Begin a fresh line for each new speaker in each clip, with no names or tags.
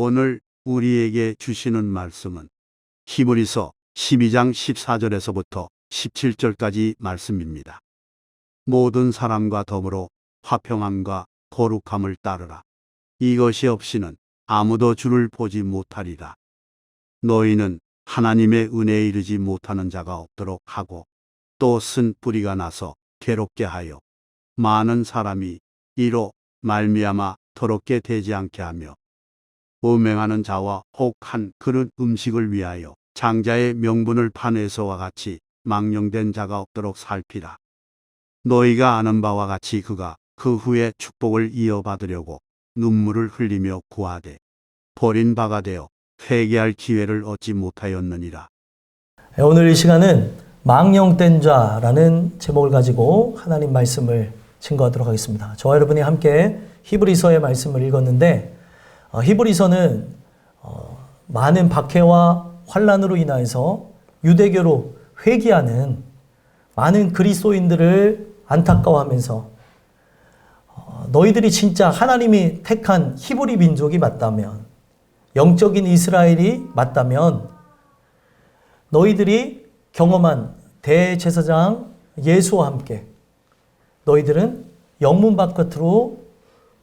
오늘 우리에게 주시는 말씀은 히브리서 12장 14절에서부터 17절까지 말씀입니다. 모든 사람과 더불어 화평함과 거룩함을 따르라. 이것이 없이는 아무도 주를 보지 못하리라. 너희는 하나님의 은혜에 이르지 못하는 자가 없도록 하고 또 쓴 뿌리가 나서 괴롭게 하여 많은 사람이 이로 말미암아 더럽게 되지 않게 하며 음행하는 자와 혹 한 그릇 음식을 위하여 장자의 명분을 파내서와 같이 망령된 자가 없도록 살피라. 너희가 아는 바와 같이 그가 그 후에 축복을 이어받으려고 눈물을 흘리며 구하되 버린 바가 되어 회개할 기회를 얻지 못하였느니라.
오늘 이 시간은 망령된 자라는 제목을 가지고 하나님 말씀을 증거하도록 하겠습니다. 저와 여러분이 함께 히브리서의 말씀을 읽었는데 히브리서는 많은 박해와 환난으로 인하여서 유대교로 회귀하는 많은 그리스도인들을 안타까워하면서 너희들이 진짜 하나님이 택한 히브리 민족이 맞다면, 영적인 이스라엘이 맞다면 너희들이 경험한 대제사장 예수와 함께 너희들은 영문 바깥으로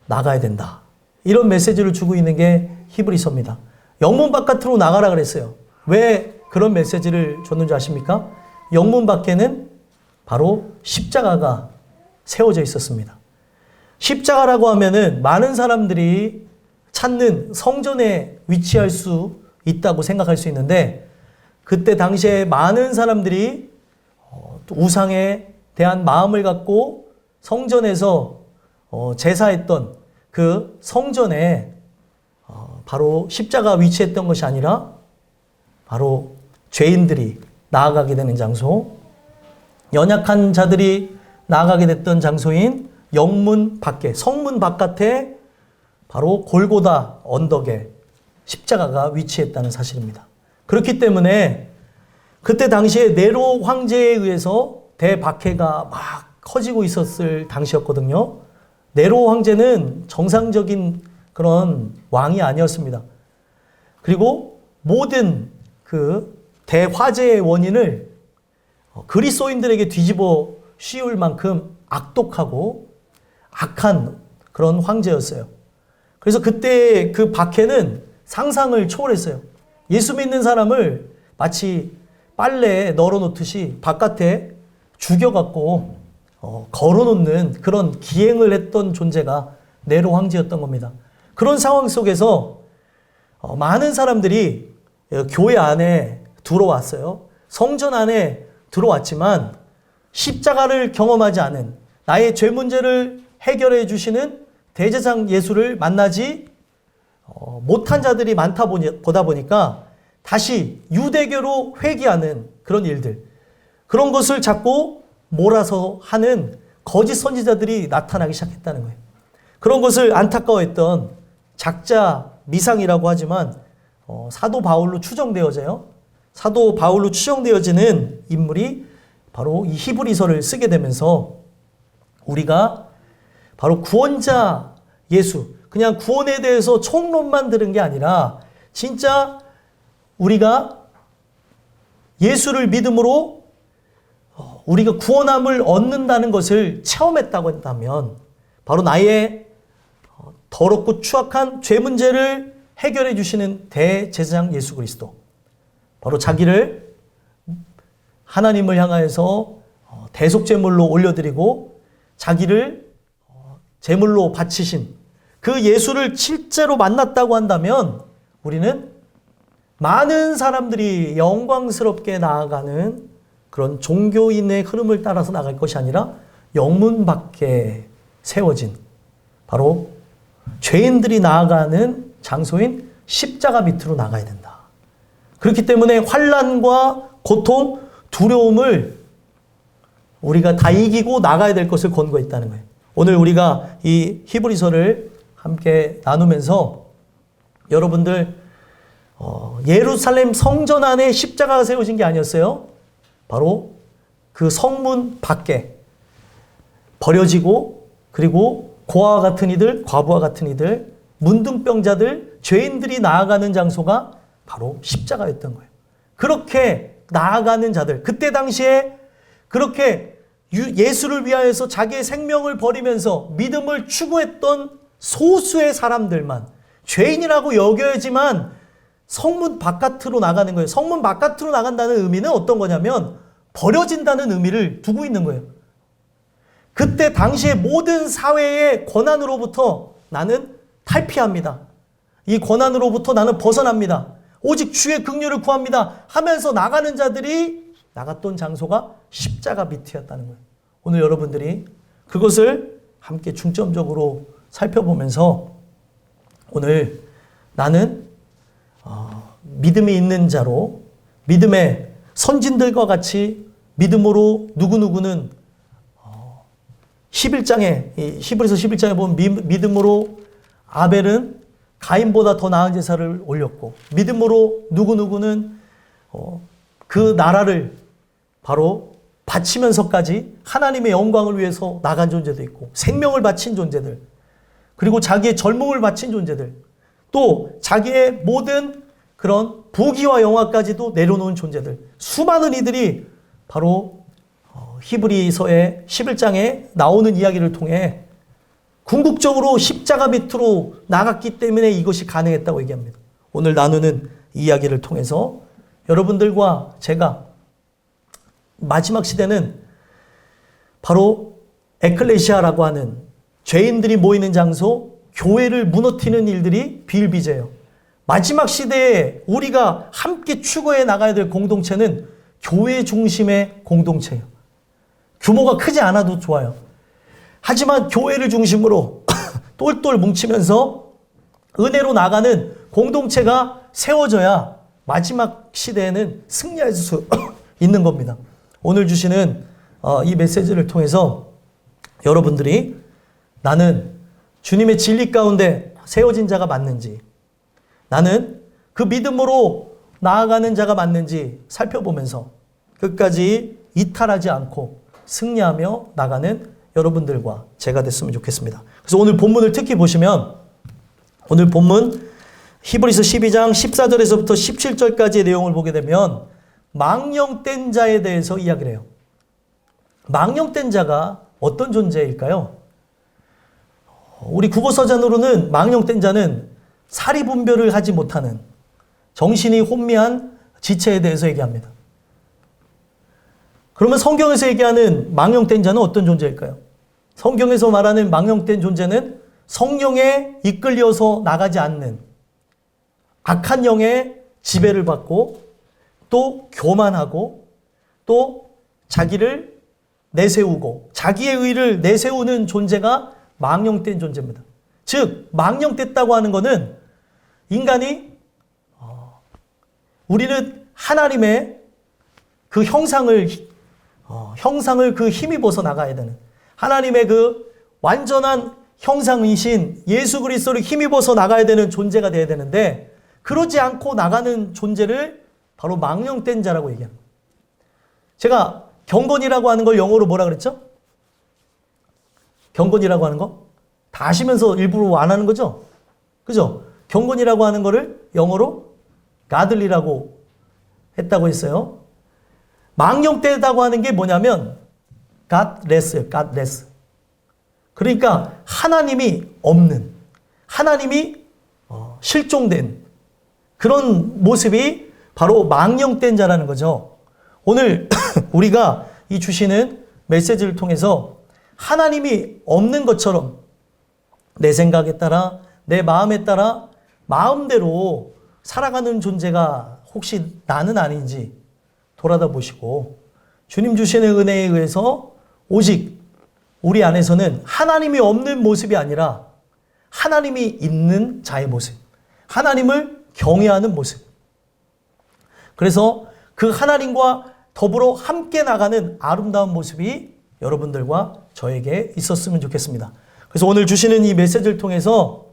나가야 된다. 이런 메시지를 주고 있는 게 히브리서입니다. 영문 바깥으로 나가라 그랬어요. 왜 그런 메시지를 줬는지 아십니까? 영문 밖에는 바로 십자가가 세워져 있었습니다. 십자가라고 하면은 많은 사람들이 찾는 성전에 위치할 수 있다고 생각할 수 있는데, 그때 당시에 많은 사람들이 우상에 대한 마음을 갖고 성전에서 제사했던 그 성전에 바로 십자가 위치했던 것이 아니라 바로 죄인들이 나아가게 되는 장소, 연약한 자들이 나아가게 됐던 장소인 영문 밖에, 성문 바깥에 바로 골고다 언덕에 십자가가 위치했다는 사실입니다. 그렇기 때문에 그때 당시에 네로 황제에 의해서 대박해가 막 커지고 있었을 당시였거든요. 네로 황제는 정상적인 그런 왕이 아니었습니다. 그리고 모든 그 대화재의 원인을 그리스도인들에게 뒤집어 씌울 만큼 악독하고 악한 그런 황제였어요. 그래서 그때 그 박해는 상상을 초월했어요. 예수 믿는 사람을 마치 빨래에 널어놓듯이 바깥에 죽여갖고 걸어놓는 그런 기행을 했던 존재가 네로 황제였던 겁니다. 그런 상황 속에서 많은 사람들이 교회 안에 들어왔어요. 성전 안에 들어왔지만 십자가를 경험하지 않은, 나의 죄 문제를 해결해 주시는 대제사장 예수를 만나지 못한 자들이 보다 보니까 다시 유대교로 회귀하는 그런 일들, 그런 것을 자꾸 몰아서 하는 거짓 선지자들이 나타나기 시작했다는 거예요. 그런 것을 안타까워했던 작자 미상이라고 하지만 사도 바울로 추정되어져요. 사도 바울로 추정되어지는 인물이 바로 이 히브리서를 쓰게 되면서 우리가 바로 구원자 예수, 그냥 구원에 대해서 총론만 들은 게 아니라 진짜 우리가 예수를 믿음으로 우리가 구원함을 얻는다는 것을 체험했다고 한다면 바로 나의 더럽고 추악한 죄 문제를 해결해 주시는 대제사장 예수 그리스도, 바로 자기를 하나님을 향하여서 대속제물로 올려드리고 자기를 제물로 바치신 그 예수를 실제로 만났다고 한다면 우리는 많은 사람들이 영광스럽게 나아가는 그런 종교인의 흐름을 따라서 나갈 것이 아니라 영문 밖에 세워진 바로 죄인들이 나아가는 장소인 십자가 밑으로 나가야 된다. 그렇기 때문에 환난과 고통, 두려움을 우리가 다 이기고 나가야 될 것을 권고했다는 거예요. 오늘 우리가 이 히브리서를 함께 나누면서 여러분들 예루살렘 성전 안에 십자가가 세워진 게 아니었어요. 바로 그 성문 밖에 버려지고, 그리고 고아와 같은 이들, 과부와 같은 이들, 문둥병자들, 죄인들이 나아가는 장소가 바로 십자가였던 거예요. 그렇게 나아가는 자들, 그때 당시에 그렇게 예수를 위하여서 자기의 생명을 버리면서 믿음을 추구했던 소수의 사람들만, 죄인이라고 여겨야지만 성문 바깥으로 나가는 거예요. 성문 바깥으로 나간다는 의미는 어떤 거냐면 버려진다는 의미를 두고 있는 거예요. 그때 당시의 모든 사회의 권한으로부터 나는 탈피합니다. 이 권한으로부터 나는 벗어납니다. 오직 주의 긍휼을 구합니다 하면서 나가는 자들이 나갔던 장소가 십자가 밑이었다는 거예요. 오늘 여러분들이 그것을 함께 중점적으로 살펴보면서 오늘 나는 믿음이 있는 자로, 믿음의 선진들과 같이 믿음으로 누구누구는 11장에, 히브리서 11장에 보면 믿음으로 아벨은 가인보다 더 나은 제사를 올렸고, 믿음으로 누구누구는 그 나라를 바로 바치면서까지 하나님의 영광을 위해서 나간 존재도 있고, 생명을 바친 존재들, 그리고 자기의 젊음을 바친 존재들, 또 자기의 모든 그런 부귀와 영화까지도 내려놓은 존재들, 수많은 이들이 바로 히브리서의 11장에 나오는 이야기를 통해 궁극적으로 십자가 밑으로 나갔기 때문에 이것이 가능했다고 얘기합니다. 오늘 나누는 이야기를 통해서 여러분들과 제가 마지막 시대는 바로 에클레시아라고 하는 죄인들이 모이는 장소, 교회를 무너뜨리는 일들이 비일비재해요. 마지막 시대에 우리가 함께 추구해 나가야 될 공동체는 교회 중심의 공동체예요. 규모가 크지 않아도 좋아요. 하지만 교회를 중심으로 똘똘 뭉치면서 은혜로 나가는 공동체가 세워져야 마지막 시대에는 승리할 수 있는 겁니다. 오늘 주시는 이 메시지를 통해서 여러분들이 나는 주님의 진리 가운데 세워진 자가 맞는지, 나는 그 믿음으로 나아가는 자가 맞는지 살펴보면서 끝까지 이탈하지 않고 승리하며 나가는 여러분들과 제가 됐으면 좋겠습니다. 그래서 오늘 본문을 특히 보시면, 오늘 본문 히브리서 12장 14절에서부터 17절까지의 내용을 보게 되면 망령된 자에 대해서 이야기를 해요. 망령된 자가 어떤 존재일까요? 우리 국어서전으로는 망령된 자는 사리분별을 하지 못하는 정신이 혼미한 지체에 대해서 얘기합니다. 그러면 성경에서 얘기하는 망령된 자는 어떤 존재일까요? 성경에서 말하는 망령된 존재는 성령에 이끌려서 나가지 않는 악한 영의 지배를 받고 또 교만하고 또 자기를 내세우고 자기의 의를 내세우는 존재가 망령된 존재입니다. 즉 망령됐다고 하는 것은 인간이 우리는 하나님의 그 형상을 그 힘입어서 나가야 되는, 하나님의 그 완전한 형상이신 예수 그리스도를 힘입어서 나가야 되는 존재가 되어야 되는데, 그러지 않고 나가는 존재를 바로 망령된 자라고 얘기합니다. 제가 경건이라고 하는 걸 영어로 뭐라 그랬죠? 경건이라고 하는 거? 다 아시면서 일부러 안 하는 거죠? 그죠? 경건이라고 하는 거를 영어로 godly라고 했다고 했어요. 망령되다고 하는 게 뭐냐면 godless예요. godless. 그러니까 하나님이 없는, 하나님이 실종된 그런 모습이 바로 망령된 자라는 거죠. 오늘 우리가 이 주시는 메시지를 통해서 하나님이 없는 것처럼 내 생각에 따라, 내 마음에 따라 마음대로 살아가는 존재가 혹시 나는 아닌지 돌아다 보시고, 주님 주시는 은혜에 의해서 오직 우리 안에서는 하나님이 없는 모습이 아니라 하나님이 있는 자의 모습, 하나님을 경외하는 모습, 그래서 그 하나님과 더불어 함께 나가는 아름다운 모습이 여러분들과 저에게 있었으면 좋겠습니다. 그래서 오늘 주시는 이 메시지를 통해서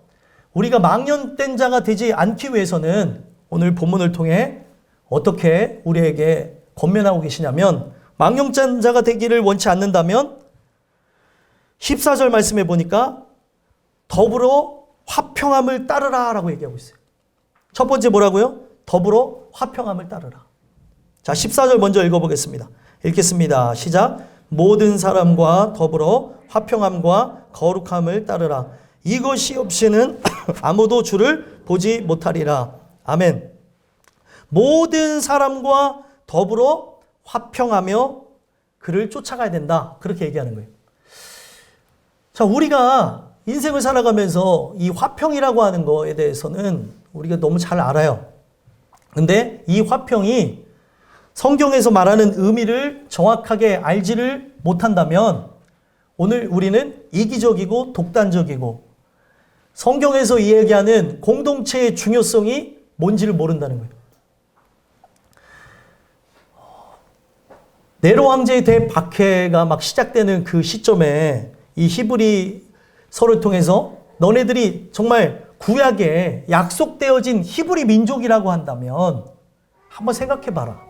우리가 망령된 자가 되지 않기 위해서는 오늘 본문을 통해 어떻게 우리에게 권면하고 계시냐면, 망령된 자가 되기를 원치 않는다면 14절 말씀해 보니까 더불어 화평함을 따르라 라고 얘기하고 있어요. 첫 번째 뭐라고요? 더불어 화평함을 따르라. 자, 14절 먼저 읽어보겠습니다. 읽겠습니다. 시작. 모든 사람과 더불어 화평함과 거룩함을 따르라. 이것이 없이는 아무도 주를 보지 못하리라. 아멘. 모든 사람과 더불어 화평하며 그를 쫓아가야 된다. 그렇게 얘기하는 거예요. 자, 우리가 인생을 살아가면서 이 화평이라고 하는 거에 대해서는 우리가 너무 잘 알아요. 근데 이 화평이 성경에서 말하는 의미를 정확하게 알지를 못한다면 오늘 우리는 이기적이고 독단적이고 성경에서 이야기하는 공동체의 중요성이 뭔지를 모른다는 거예요. 네로 황제의 대박해가 막 시작되는 그 시점에 이 히브리서를 통해서 너네들이 정말 구약에 약속되어진 히브리 민족이라고 한다면 한번 생각해봐라.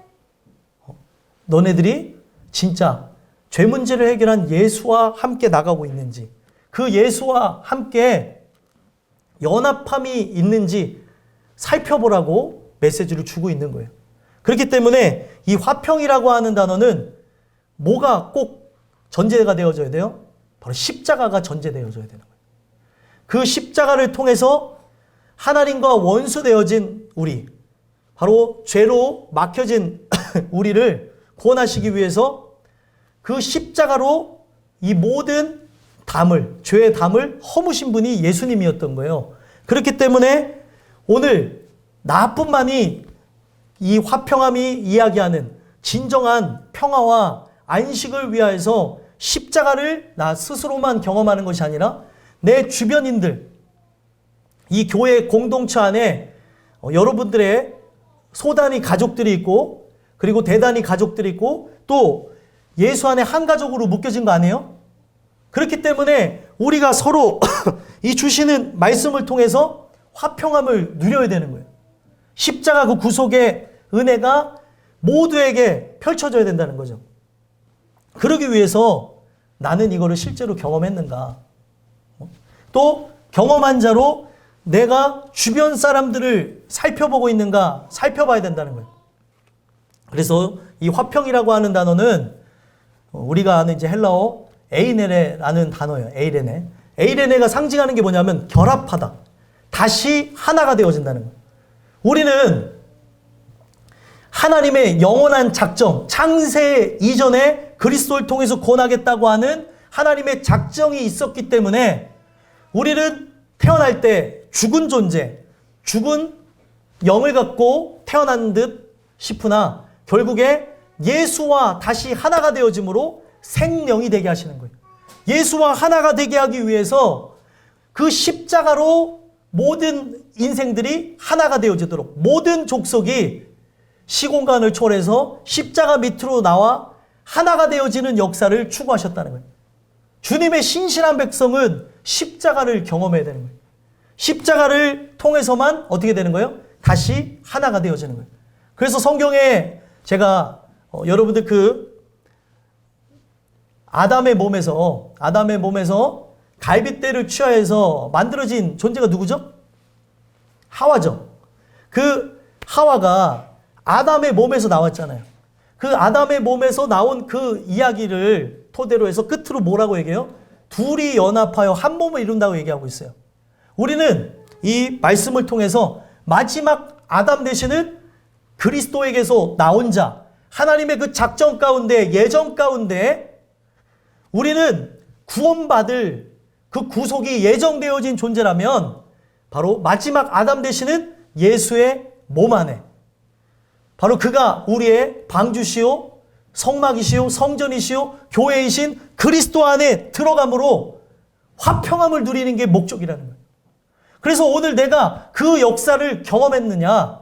너네들이 진짜 죄 문제를 해결한 예수와 함께 나가고 있는지, 그 예수와 함께 연합함이 있는지 살펴보라고 메시지를 주고 있는 거예요. 그렇기 때문에 이 화평이라고 하는 단어는 뭐가 꼭 전제가 되어져야 돼요? 바로 십자가가 전제되어져야 되는 거예요. 그 십자가를 통해서 하나님과 원수되어진 우리, 바로 죄로 막혀진 우리를 구원하시기 위해서 그 십자가로 이 모든 담을, 죄의 담을 허무신 분이 예수님이었던 거예요. 그렇기 때문에 오늘 나뿐만이 이 화평함이 이야기하는 진정한 평화와 안식을 위하여서 십자가를 나 스스로만 경험하는 것이 아니라 내 주변인들, 이 교회 공동체 안에 여러분들의 소단위 가족들이 있고 그리고 대단히 가족들이 있고 또 예수 안에 한 가족으로 묶여진 거 아니에요? 그렇기 때문에 우리가 서로 이 주시는 말씀을 통해서 화평함을 누려야 되는 거예요. 십자가 그 구속의 은혜가 모두에게 펼쳐져야 된다는 거죠. 그러기 위해서 나는 이거를 실제로 경험했는가? 또 경험한 자로 내가 주변 사람들을 살펴보고 있는가 살펴봐야 된다는 거예요. 그래서 이 화평이라고 하는 단어는 우리가 아는 이제 헬라어 에이레네라는 단어예요. 에이레네. 에이레네가 상징하는 게 뭐냐면 결합하다. 다시 하나가 되어진다는 거예요. 우리는 하나님의 영원한 작정, 창세 이전에 그리스도를 통해서 구원하겠다고 하는 하나님의 작정이 있었기 때문에 우리는 태어날 때 죽은 존재, 죽은 영을 갖고 태어난 듯 싶으나 결국에 예수와 다시 하나가 되어짐으로 생명이 되게 하시는 거예요. 예수와 하나가 되게 하기 위해서 그 십자가로 모든 인생들이 하나가 되어지도록 모든 족속이 시공간을 초월해서 십자가 밑으로 나와 하나가 되어지는 역사를 추구하셨다는 거예요. 주님의 신실한 백성은 십자가를 경험해야 되는 거예요. 십자가를 통해서만 어떻게 되는 거예요? 다시 하나가 되어지는 거예요. 그래서 성경에 제가 여러분들 그 아담의 몸에서 갈빗대를 취하여서 만들어진 존재가 누구죠? 하와죠. 그 하와가 아담의 몸에서 나왔잖아요. 그 아담의 몸에서 나온 그 이야기를 토대로 해서 끝으로 뭐라고 얘기해요? 둘이 연합하여 한 몸을 이룬다고 얘기하고 있어요. 우리는 이 말씀을 통해서 마지막 아담 되시는 그리스도에게서 나온 자, 하나님의 그 작정 가운데, 예정 가운데 우리는 구원받을 그 구속이 예정되어진 존재라면 바로 마지막 아담 되시는 예수의 몸 안에 바로 그가 우리의 방주시오, 성막이시오, 성전이시오, 교회이신 그리스도 안에 들어감으로 화평함을 누리는 게 목적이라는 거예요. 그래서 오늘 내가 그 역사를 경험했느냐,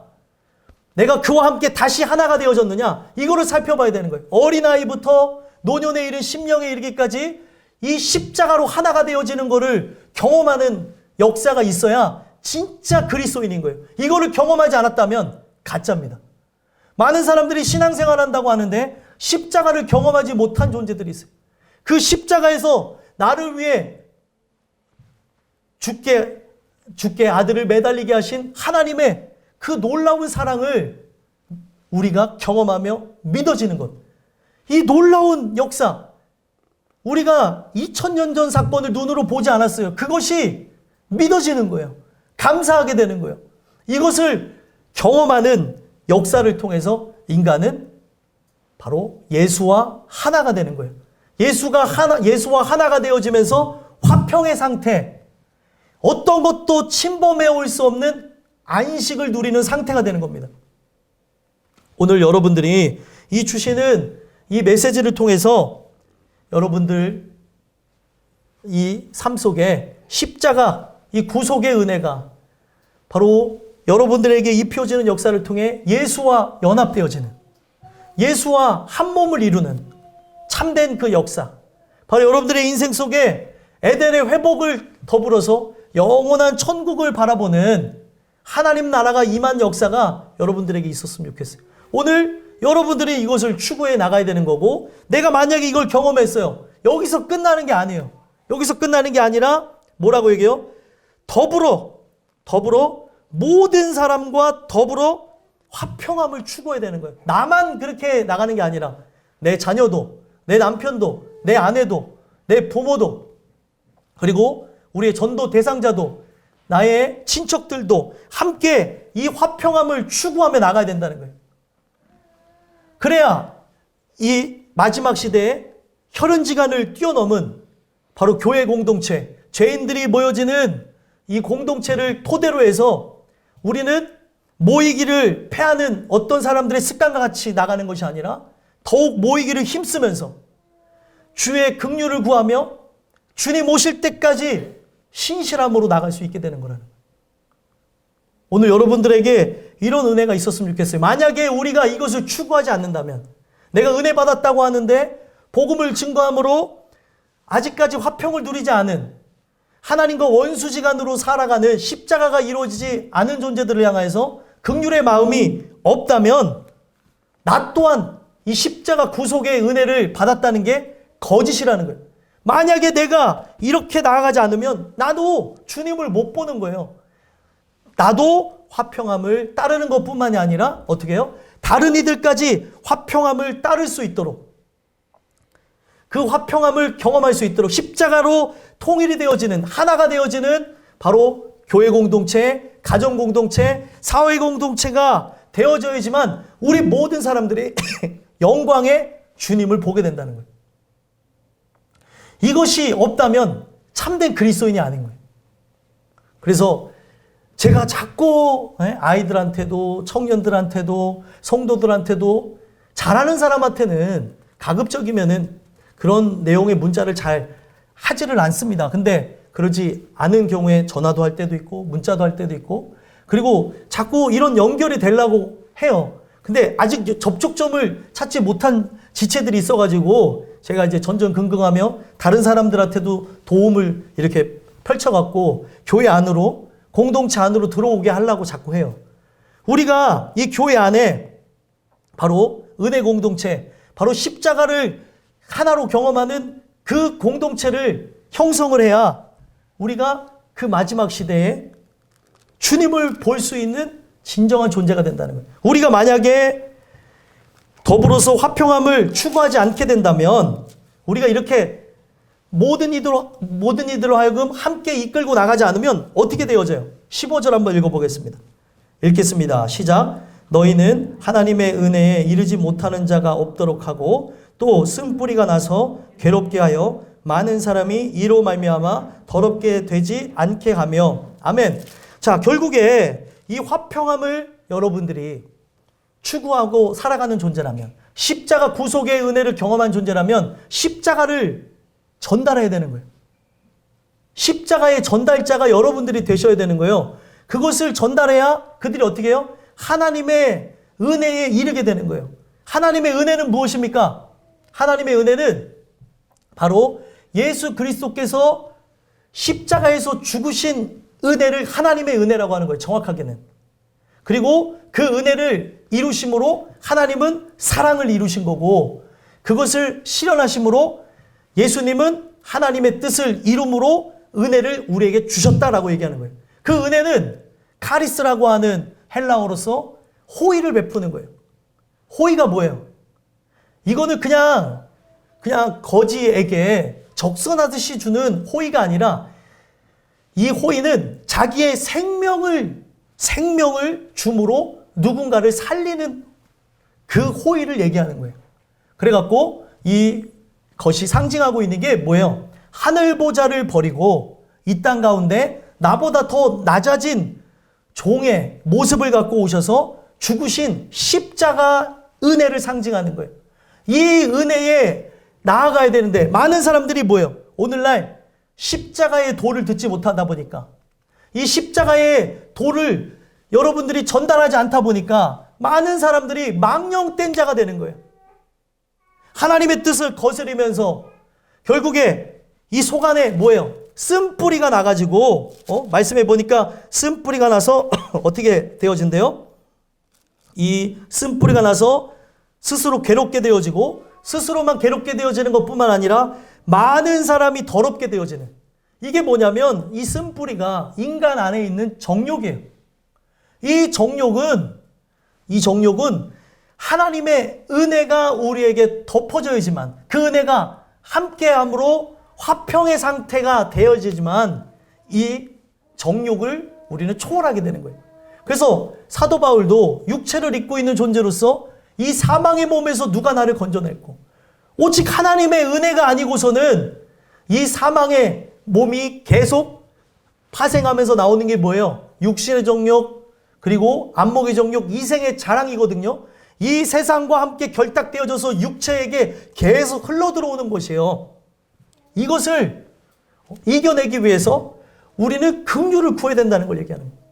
내가 그와 함께 다시 하나가 되어졌느냐, 이거를 살펴봐야 되는 거예요. 어린아이부터 노년에 이른 심령에 이르기까지 이 십자가로 하나가 되어지는 거를 경험하는 역사가 있어야 진짜 그리스도인인 거예요. 이거를 경험하지 않았다면 가짜입니다. 많은 사람들이 신앙생활 한다고 하는데 십자가를 경험하지 못한 존재들이 있어요. 그 십자가에서 나를 위해 죽게 주께 아들을 매달리게 하신 하나님의 그 놀라운 사랑을 우리가 경험하며 믿어지는 것. 이 놀라운 역사, 우리가 2000년 전 사건을 눈으로 보지 않았어요. 그것이 믿어지는 거예요. 감사하게 되는 거예요. 이것을 경험하는 역사를 통해서 인간은 바로 예수와 하나가 되는 거예요. 예수와 하나가 되어지면서 화평의 상태, 어떤 것도 침범해 올 수 없는 안식을 누리는 상태가 되는 겁니다. 오늘 여러분들이 이 주시는 이 메시지를 통해서 여러분들 이 삶 속에 십자가, 이 구속의 은혜가 바로 여러분들에게 입혀지는 역사를 통해 예수와 연합되어지는, 예수와 한 몸을 이루는 참된 그 역사, 바로 여러분들의 인생 속에 에덴의 회복을 더불어서 영원한 천국을 바라보는 하나님 나라가 임한 역사가 여러분들에게 있었으면 좋겠어요. 오늘 여러분들이 이것을 추구해 나가야 되는 거고, 내가 만약에 이걸 경험했어요. 여기서 끝나는 게 아니에요. 여기서 끝나는 게 아니라 뭐라고 얘기해요? 더불어 모든 사람과 더불어 화평함을 추구해야 되는 거예요. 나만 그렇게 나가는 게 아니라 내 자녀도, 내 남편도, 내 아내도, 내 부모도, 그리고 우리의 전도 대상자도, 나의 친척들도 함께 이 화평함을 추구하며 나가야 된다는 거예요. 그래야 이 마지막 시대에 혈연지간을 뛰어넘은 바로 교회 공동체, 죄인들이 모여지는 이 공동체를 토대로 해서 우리는 모이기를 패하는 어떤 사람들의 습관과 같이 나가는 것이 아니라 더욱 모이기를 힘쓰면서 주의 긍휼을 구하며 주님 오실 때까지 신실함으로 나갈 수 있게 되는 거라는 거예요. 오늘 여러분들에게 이런 은혜가 있었으면 좋겠어요. 만약에 우리가 이것을 추구하지 않는다면, 내가 은혜 받았다고 하는데 복음을 증거함으로 아직까지 화평을 누리지 않은, 하나님과 원수지간으로 살아가는, 십자가가 이루어지지 않은 존재들을 향해서 긍휼의 마음이 없다면 나 또한 이 십자가 구속의 은혜를 받았다는 게 거짓이라는 거예요. 만약에 내가 이렇게 나아가지 않으면 나도 주님을 못 보는 거예요. 나도 화평함을 따르는 것뿐만이 아니라 어떻게 해요? 다른 이들까지 화평함을 따를 수 있도록, 그 화평함을 경험할 수 있도록 십자가로 통일이 되어지는, 하나가 되어지는 바로 교회 공동체, 가정 공동체, 사회 공동체가 되어져야지만 우리 모든 사람들이 영광의 주님을 보게 된다는 거예요. 이것이 없다면 참된 그리스도인이 아닌 거예요. 그래서 제가 자꾸 아이들한테도, 청년들한테도, 성도들한테도, 잘하는 사람한테는 가급적이면은 그런 내용의 문자를 잘 하지를 않습니다. 근데 그러지 않은 경우에 전화도 할 때도 있고 문자도 할 때도 있고, 그리고 자꾸 이런 연결이 되려고 해요. 근데 아직 접촉점을 찾지 못한 지체들이 있어가지고 제가 이제 전전긍긍하며 다른 사람들한테도 도움을 이렇게 펼쳐갖고 교회 안으로, 공동체 안으로 들어오게 하려고 자꾸 해요. 우리가 이 교회 안에 바로 은혜 공동체, 바로 십자가를 하나로 경험하는 그 공동체를 형성을 해야 우리가 그 마지막 시대에 주님을 볼 수 있는 진정한 존재가 된다는 거예요. 우리가 만약에 더불어서 화평함을 추구하지 않게 된다면 우리가 이렇게 모든 이들로 하여금 함께 이끌고 나가지 않으면 어떻게 되어져요? 15절 한번 읽어보겠습니다. 읽겠습니다. 시작. 너희는 하나님의 은혜에 이르지 못하는 자가 없도록 하고 또 쓴뿌리가 나서 괴롭게 하여 많은 사람이 이로 말미암아 더럽게 되지 않게 하며. 아멘. 자, 결국에 이 화평함을 여러분들이 추구하고 살아가는 존재라면, 십자가 구속의 은혜를 경험한 존재라면 십자가를 전달해야 되는 거예요. 십자가의 전달자가 여러분들이 되셔야 되는 거예요. 그것을 전달해야 그들이 어떻게 해요? 하나님의 은혜에 이르게 되는 거예요. 하나님의 은혜는 무엇입니까? 하나님의 은혜는 바로 예수 그리스도께서 십자가에서 죽으신 은혜를 하나님의 은혜라고 하는 거예요. 정확하게는. 그리고 그 은혜를 이루심으로 하나님은 사랑을 이루신 거고, 그것을 실현하심으로 예수님은 하나님의 뜻을 이룸으로 은혜를 우리에게 주셨다라고 얘기하는 거예요. 그 은혜는 카리스라고 하는 헬라어로서 호의를 베푸는 거예요. 호의가 뭐예요? 이거는 그냥 거지에게 적선하듯이 주는 호의가 아니라 이 호의는 자기의 생명을 줌으로 누군가를 살리는 그 호의를 얘기하는 거예요. 그래갖고 이 것이 상징하고 있는 게 뭐예요? 하늘 보좌를 버리고 이 땅 가운데 나보다 더 낮아진 종의 모습을 갖고 오셔서 죽으신 십자가 은혜를 상징하는 거예요. 이 은혜에 나아가야 되는데 많은 사람들이 뭐예요? 오늘날 십자가의 도를 듣지 못하다 보니까 이 십자가의 도를 여러분들이 전달하지 않다 보니까 많은 사람들이 망령된 자가 되는 거예요. 하나님의 뜻을 거스리면서 결국에 이 속 안에 뭐예요? 쓴뿌리가 나가지고 말씀해 보니까 쓴뿌리가 나서 어떻게 되어진대요? 이 쓴뿌리가 나서 스스로 괴롭게 되어지고 스스로만 괴롭게 되어지는 것뿐만 아니라 많은 사람이 더럽게 되어지는, 이게 뭐냐면 이 쓴뿌리가 인간 안에 있는 정욕이에요. 이 정욕은 하나님의 은혜가 우리에게 덮어져야지만 그 은혜가 함께함으로 화평의 상태가 되어지지만 이 정욕을 우리는 초월하게 되는 거예요. 그래서 사도 바울도 육체를 입고 있는 존재로서 이 사망의 몸에서 누가 나를 건져낼고, 오직 하나님의 은혜가 아니고서는 이 사망의 몸이 계속 파생하면서 나오는 게 뭐예요? 육신의 정욕, 그리고 안목의 정욕, 이생의 자랑이거든요. 이 세상과 함께 결탁되어져서 육체에게 계속 흘러들어오는 것이에요. 이것을 이겨내기 위해서 우리는 긍휼을 구해야 된다는 걸 얘기하는 거예요.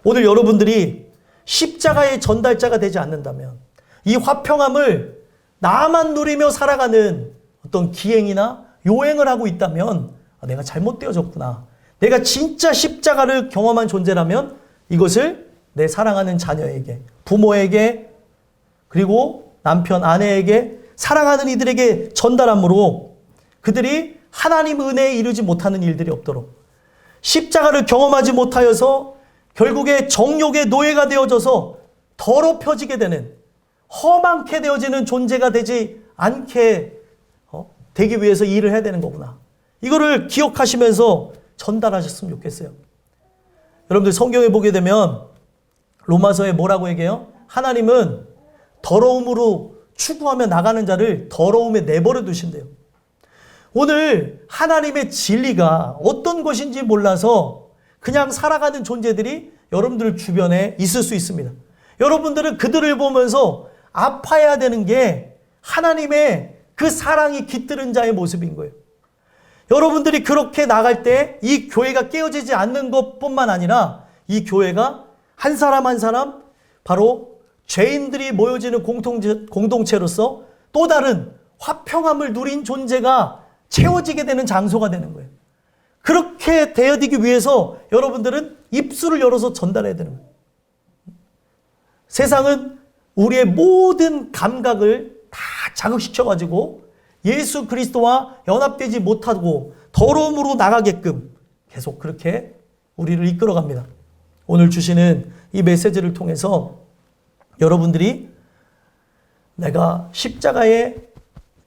오늘 여러분들이 십자가의 전달자가 되지 않는다면, 이 화평함을 나만 누리며 살아가는 어떤 기행이나 요행을 하고 있다면 내가 잘못되어졌구나. 내가 진짜 십자가를 경험한 존재라면 이것을 내 사랑하는 자녀에게, 부모에게, 그리고 남편, 아내에게, 사랑하는 이들에게 전달함으로 그들이 하나님 은혜에 이르지 못하는 일들이 없도록, 십자가를 경험하지 못하여서 결국에 정욕의 노예가 되어져서 더럽혀지게 되는, 험한게 되어지는 존재가 되지 않게 되기 위해서 일을 해야 되는 거구나. 이거를 기억하시면서 전달하셨으면 좋겠어요. 여러분들 성경에 보게 되면 로마서에 뭐라고 얘기해요? 하나님은 더러움으로 추구하며 나가는 자를 더러움에 내버려 두신대요. 오늘 하나님의 진리가 어떤 것인지 몰라서 그냥 살아가는 존재들이 여러분들 주변에 있을 수 있습니다. 여러분들은 그들을 보면서 아파해야 되는 게 하나님의 그 사랑이 깃드는 자의 모습인 거예요. 여러분들이 그렇게 나갈 때 이 교회가 깨어지지 않는 것뿐만 아니라 이 교회가 한 사람 한 사람 바로 죄인들이 모여지는 공동체로서 또 다른 화평함을 누린 존재가 채워지게 되는 장소가 되는 거예요. 그렇게 되어지기 위해서 여러분들은 입술을 열어서 전달해야 되는 거예요. 세상은 우리의 모든 감각을 다 자극시켜가지고 예수 그리스도와 연합되지 못하고 더러움으로 나가게끔 계속 그렇게 우리를 이끌어갑니다. 오늘 주시는 이 메시지를 통해서 여러분들이 내가 십자가의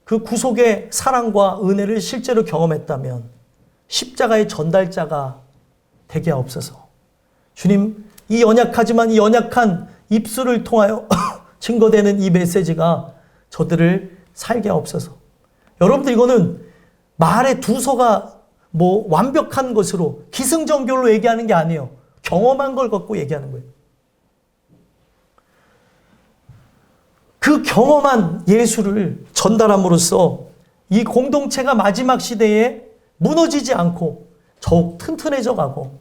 그 구속의 사랑과 은혜를 실제로 경험했다면 십자가의 전달자가 되게 하옵소서. 주님, 이 연약하지만 이 연약한 입술을 통하여 증거되는 이 메시지가 저들을 살게 하옵소서. 여러분들, 이거는 말의 두서가 뭐 완벽한 것으로 기승전결로 얘기하는 게 아니에요. 경험한 걸 갖고 얘기하는 거예요. 그 경험한 예수를 전달함으로써 이 공동체가 마지막 시대에 무너지지 않고 더욱 튼튼해져 가고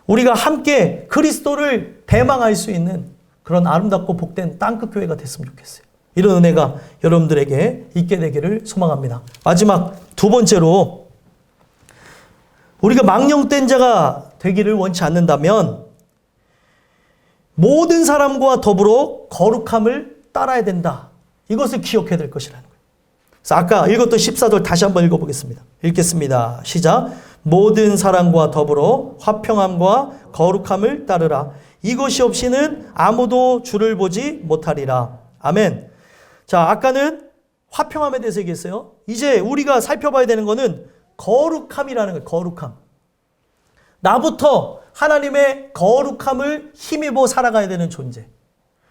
우리가 함께 그리스도를 대망할 수 있는 그런 아름답고 복된 땅끝 교회가 됐으면 좋겠어요. 이런 은혜가 여러분들에게 있게 되기를 소망합니다. 마지막 두 번째로, 우리가 망령된 자가 되기를 원치 않는다면 모든 사람과 더불어 거룩함을 따라야 된다. 이것을 기억해야 될 것이라는 거예요. 그래서 아까 읽었던 14절 다시 한번 읽어보겠습니다. 읽겠습니다. 시작. 모든 사람과 더불어 화평함과 거룩함을 따르라. 이것이 없이는 아무도 주를 보지 못하리라. 아멘. 자, 아까는 화평함에 대해서 얘기했어요. 이제 우리가 살펴봐야 되는 거는 거룩함이라는 거예요. 거룩함. 나부터 하나님의 거룩함을 힘입어 살아가야 되는 존재.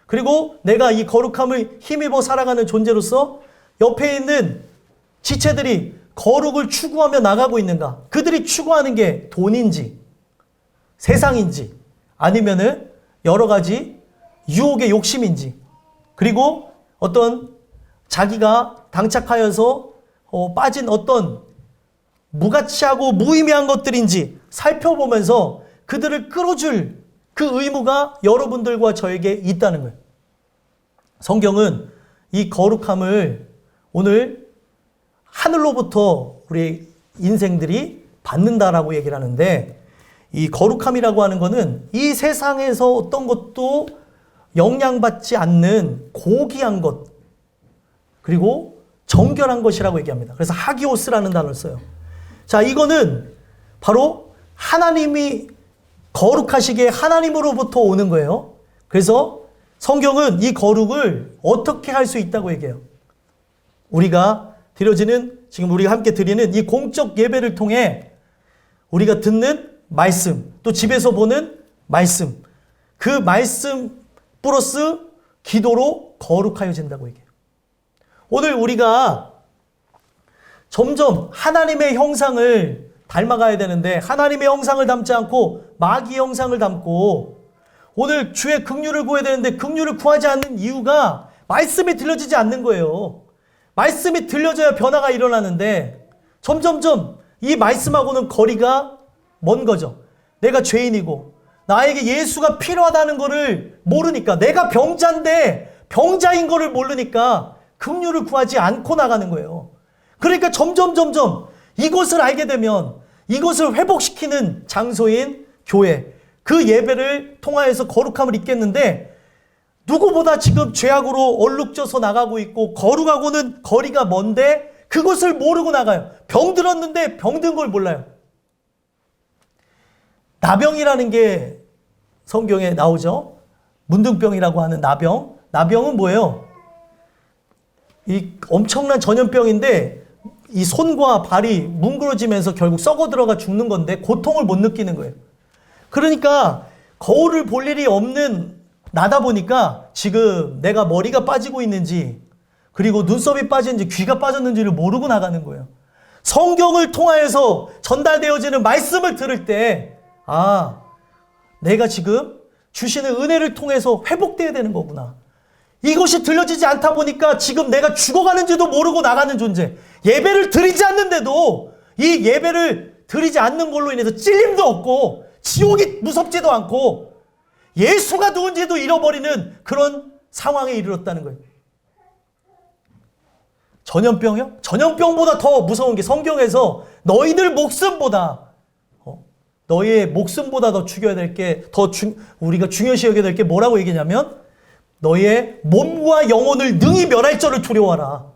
그리고 내가 이 거룩함을 힘입어 살아가는 존재로서 옆에 있는 지체들이 거룩을 추구하며 나가고 있는가? 그들이 추구하는 게 돈인지, 세상인지, 아니면은 여러 가지 유혹의 욕심인지, 그리고 어떤 자기가 당착하여서 빠진 어떤 무가치하고 무의미한 것들인지 살펴보면서 그들을 끌어줄 그 의무가 여러분들과 저에게 있다는 거예요. 성경은 이 거룩함을 오늘 하늘로부터 우리 인생들이 받는다라고 얘기를 하는데, 이 거룩함이라고 하는 것은 이 세상에서 어떤 것도 영향받지 않는 고귀한 것, 그리고 정결한 것이라고 얘기합니다. 그래서 하기오스라는 단어를 써요. 자, 이거는 바로 하나님이 거룩하시기에 하나님으로부터 오는 거예요. 그래서 성경은 이 거룩을 어떻게 할 수 있다고 얘기해요. 우리가 드려지는, 지금 우리가 함께 드리는 이 공적 예배를 통해 우리가 듣는 말씀, 또 집에서 보는 말씀, 그 말씀 플러스 기도로 거룩하여진다고 얘기해요. 오늘 우리가 점점 하나님의 형상을 닮아가야 되는데 하나님의 형상을 담지 않고 마귀의 형상을 담고, 오늘 주의 긍휼을 구해야 되는데 긍휼을 구하지 않는 이유가 말씀이 들려지지 않는 거예요. 말씀이 들려져야 변화가 일어나는데 점점점 이 말씀하고는 거리가 먼 거죠. 내가 죄인이고 나에게 예수가 필요하다는 거를 모르니까, 내가 병자인데 병자인 거를 모르니까 긍휼을 구하지 않고 나가는 거예요. 그러니까 점점 이것을 알게 되면 이것을 회복시키는 장소인 교회, 그 예배를 통하여서 거룩함을 입겠는데, 누구보다 지금 죄악으로 얼룩져서 나가고 있고 거룩하고는 거리가 먼데 그것을 모르고 나가요. 병들었는데 병든 걸 몰라요. 나병이라는 게 성경에 나오죠. 문둥병이라고 하는 나병. 나병은 뭐예요? 이 엄청난 전염병인데 이 손과 발이 뭉그러지면서 결국 썩어 들어가 죽는 건데 고통을 못 느끼는 거예요. 그러니까 거울을 볼 일이 없는 나다 보니까 지금 내가 머리가 빠지고 있는지, 그리고 눈썹이 빠졌는지 귀가 빠졌는지를 모르고 나가는 거예요. 성경을 통하여서 전달되어지는 말씀을 들을 때, 아, 내가 지금 주시는 은혜를 통해서 회복돼야 되는 거구나. 이것이 들려지지 않다 보니까 지금 내가 죽어가는지도 모르고 나가는 존재. 예배를 드리지 않는데도 이 예배를 드리지 않는 걸로 인해서 찔림도 없고 지옥이 무섭지도 않고 예수가 누군지도 잃어버리는 그런 상황에 이르렀다는 거예요. 전염병이요? 전염병보다 더 무서운 게 성경에서 너희들 목숨보다, 너희의 목숨보다 더 죽여야 될 게, 우리가 중요시 여겨야 될 게 뭐라고 얘기냐면, 너희의 몸과 영혼을 능히 멸할 자를 두려워하라.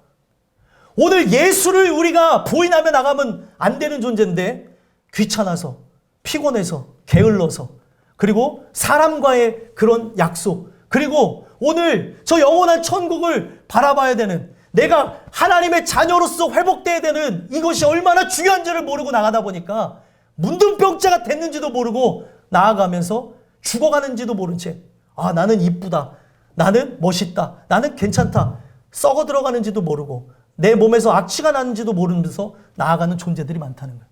오늘 예수를 우리가 부인하며 나가면 안 되는 존재인데, 귀찮아서, 피곤해서, 게을러서, 그리고 사람과의 그런 약속, 그리고 오늘 저 영원한 천국을 바라봐야 되는, 내가 하나님의 자녀로서 회복돼야 되는 이것이 얼마나 중요한지를 모르고 나가다 보니까 문둥병자가 됐는지도 모르고 나아가면서 죽어가는지도 모른 채, 아, 나는 이쁘다, 나는 멋있다, 나는 괜찮다, 썩어 들어가는지도 모르고 내 몸에서 악취가 나는지도 모르면서 나아가는 존재들이 많다는 거예요.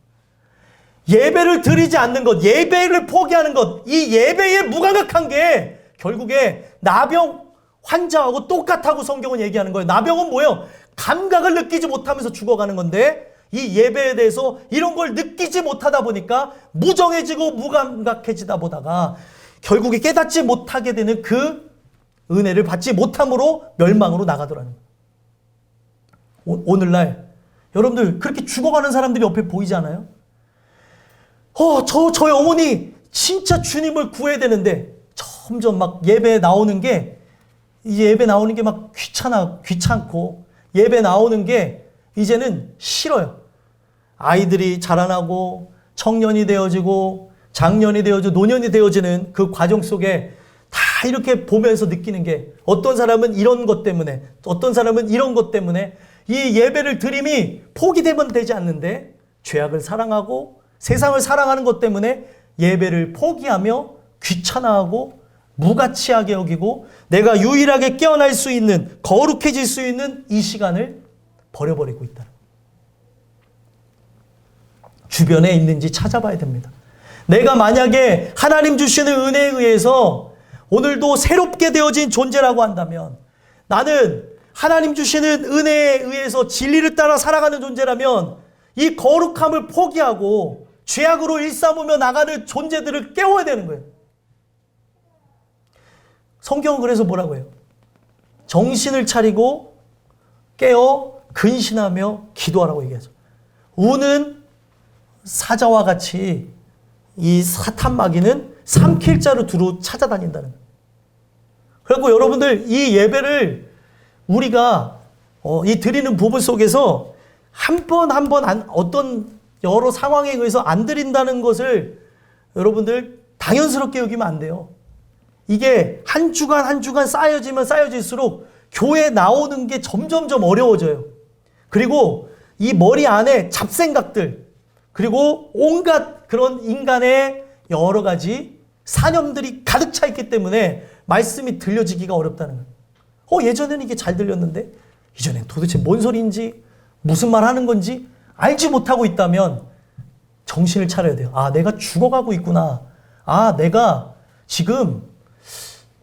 예배를 드리지 않는 것, 예배를 포기하는 것, 이 예배에 무감각한 게 결국에 나병 환자하고 똑같다고 성경은 얘기하는 거예요. 나병은 뭐예요? 감각을 느끼지 못하면서 죽어가는 건데, 이 예배에 대해서 이런 걸 느끼지 못하다 보니까 무정해지고 무감각해지다 보다가 결국에 깨닫지 못하게 되는 그 은혜를 받지 못함으로 멸망으로 나가더라는 거예요. 오늘날 여러분들 그렇게 죽어가는 사람들이 옆에 보이지 않아요? 저 영혼이 진짜 주님을 구해야 되는데 점점 막 예배 나오는 게 막 귀찮고 예배 나오는 게 이제는 싫어요. 아이들이 자라나고 청년이 되어지고 장년이 되어지고 노년이 되어지는 그 과정 속에 다 이렇게 보면서 느끼는 게 어떤 사람은 이런 것 때문에 어떤 사람은 이런 것 때문에 이 예배를 드림이 포기되면 되지 않는데 죄악을 사랑하고 세상을 사랑하는 것 때문에 예배를 포기하며 귀찮아하고 무가치하게 여기고 내가 유일하게 깨어날 수 있는 거룩해질 수 있는 이 시간을 버려버리고 있다. 주변에 있는지 찾아봐야 됩니다. 내가 만약에 하나님 주시는 은혜에 의해서 오늘도 새롭게 되어진 존재라고 한다면 나는 하나님 주시는 은혜에 의해서 진리를 따라 살아가는 존재라면 이 거룩함을 포기하고 죄악으로 일삼으며 나가는 존재들을 깨워야 되는 거예요. 성경은 그래서 뭐라고 해요? 정신을 차리고 깨어 근신하며 기도하라고 얘기하죠. 우는 사자와 같이 이 사탄 마귀는 삼킬 자로 두루 찾아다닌다는 거예요. 그리고 여러분들 이 예배를 우리가 이 드리는 부분 속에서 한 번 어떤 여러 상황에 의해서 안 드린다는 것을 여러분들 당연스럽게 여기면 안 돼요. 이게 한 주간 쌓여지면 쌓여질수록 교회 나오는 게 점점점 어려워져요. 그리고 이 머리 안에 잡생각들 그리고 온갖 그런 인간의 여러 가지 사념들이 가득 차 있기 때문에 말씀이 들려지기가 어렵다는 거예요. 예전에는 이게 잘 들렸는데 이전엔 도대체 뭔 소리인지 무슨 말 하는 건지 알지 못하고 있다면 정신을 차려야 돼요. 아, 내가 죽어가고 있구나. 아, 내가 지금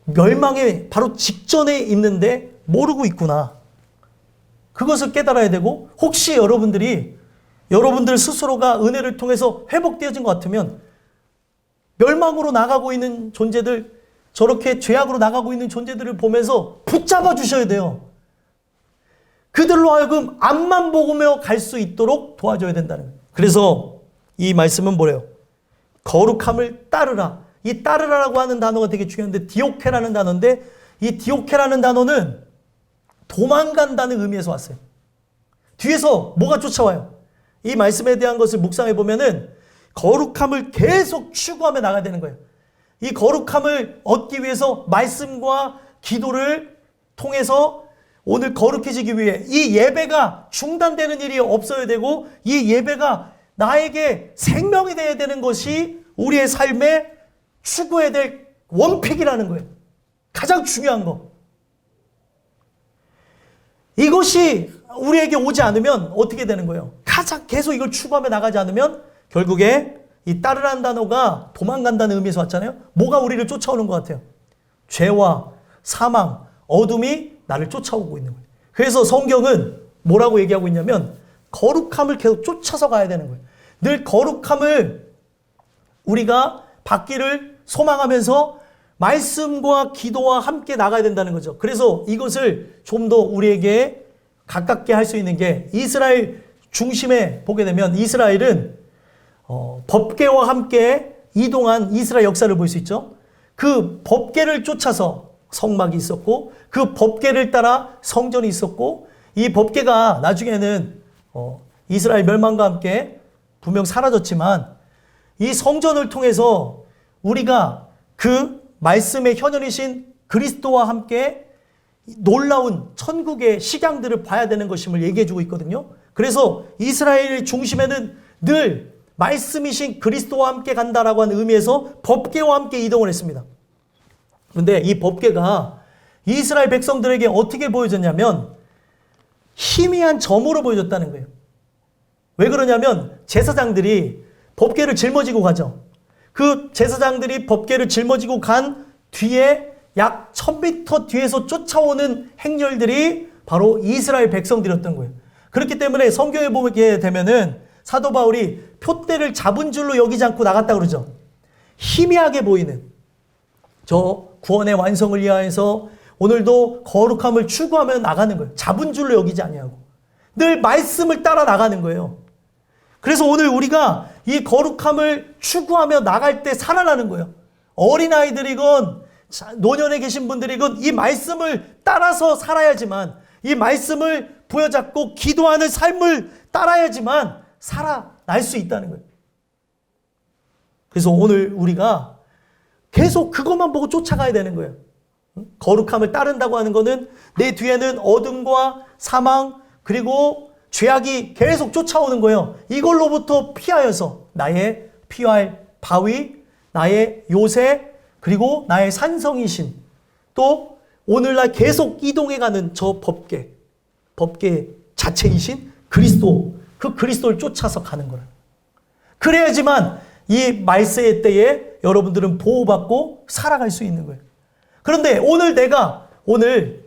멸망의 바로 직전에 있는데 모르고 있구나. 그것을 깨달아야 되고 혹시 여러분들 스스로가 은혜를 통해서 회복되어진 것 같으면 멸망으로 나가고 있는 존재들, 저렇게 죄악으로 나가고 있는 존재들을 보면서 붙잡아 주셔야 돼요. 그들로 하여금 앞만 보며 갈 수 있도록 도와줘야 된다는 거예요. 그래서 이 말씀은 뭐래요? 거룩함을 따르라. 이 따르라라고 하는 단어가 되게 중요한데 디오케라는 단어인데 이 디오케라는 단어는 도망간다는 의미에서 왔어요. 뒤에서 뭐가 쫓아와요? 이 말씀에 대한 것을 묵상해 보면은 거룩함을 계속 추구하며 나가야 되는 거예요. 이 거룩함을 얻기 위해서 말씀과 기도를 통해서 오늘 거룩해지기 위해 이 예배가 중단되는 일이 없어야 되고 이 예배가 나에게 생명이 되어야 되는 것이 우리의 삶에 추구해야 될 원픽이라는 거예요. 가장 중요한 거. 이것이 우리에게 오지 않으면 어떻게 되는 거예요? 가장 계속 이걸 추구하며 나가지 않으면 결국에 이 따르라는 단어가 도망간다는 의미에서 왔잖아요. 뭐가 우리를 쫓아오는 것 같아요? 죄와 사망, 어둠이 나를 쫓아오고 있는 거예요. 그래서 성경은 뭐라고 얘기하고 있냐면 거룩함을 계속 쫓아서 가야 되는 거예요. 늘 거룩함을 우리가 받기를 소망하면서 말씀과 기도와 함께 나가야 된다는 거죠. 그래서 이것을 좀 더 우리에게 가깝게 할 수 있는 게 이스라엘 중심에 보게 되면 이스라엘은 법궤와 함께 이동한 이스라엘 역사를 볼 수 있죠. 그 법궤를 쫓아서 성막이 있었고 그 법궤를 따라 성전이 있었고 이 법궤가 나중에는 이스라엘 멸망과 함께 분명 사라졌지만 이 성전을 통해서 우리가 그 말씀의 현현이신 그리스도와 함께 놀라운 천국의 식양들을 봐야 되는 것임을 얘기해주고 있거든요. 그래서 이스라엘 중심에는 늘 말씀이신 그리스도와 함께 간다라고 하는 의미에서 법궤와 함께 이동을 했습니다. 그런데 이 법궤가 이스라엘 백성들에게 어떻게 보여졌냐면 희미한 점으로 보여졌다는 거예요. 왜 그러냐면 제사장들이 법궤를 짊어지고 가죠. 그 제사장들이 법궤를 짊어지고 간 뒤에 약 1000m 뒤에서 쫓아오는 행렬들이 바로 이스라엘 백성들이었던 거예요. 그렇기 때문에 성경에 보게 되면은 사도 바울이 표대를 잡은 줄로 여기지 않고 나갔다 그러죠. 희미하게 보이는 저 구원의 완성을 위하여서 오늘도 거룩함을 추구하며 나가는 거예요. 잡은 줄로 여기지 아니하고 늘 말씀을 따라 나가는 거예요. 그래서 오늘 우리가 이 거룩함을 추구하며 나갈 때 살아나는 거예요. 어린아이들이건 노년에 계신 분들이건 이 말씀을 따라서 살아야지만 이 말씀을 부여잡고 기도하는 삶을 따라야지만 살아날 수 있다는 거예요. 그래서 오늘 우리가 계속 그것만 보고 쫓아가야 되는 거예요. 거룩함을 따른다고 하는 거는 내 뒤에는 어둠과 사망 그리고 죄악이 계속 쫓아오는 거예요. 이걸로부터 피하여서 나의 피할 바위, 나의 요새, 그리고 나의 산성이신, 또 오늘날 계속 이동해가는 저 법계 자체이신 그리스도, 그 그리스도를 쫓아서 가는 거라. 그래야지만 이 말세의 때에 여러분들은 보호받고 살아갈 수 있는 거예요. 그런데 오늘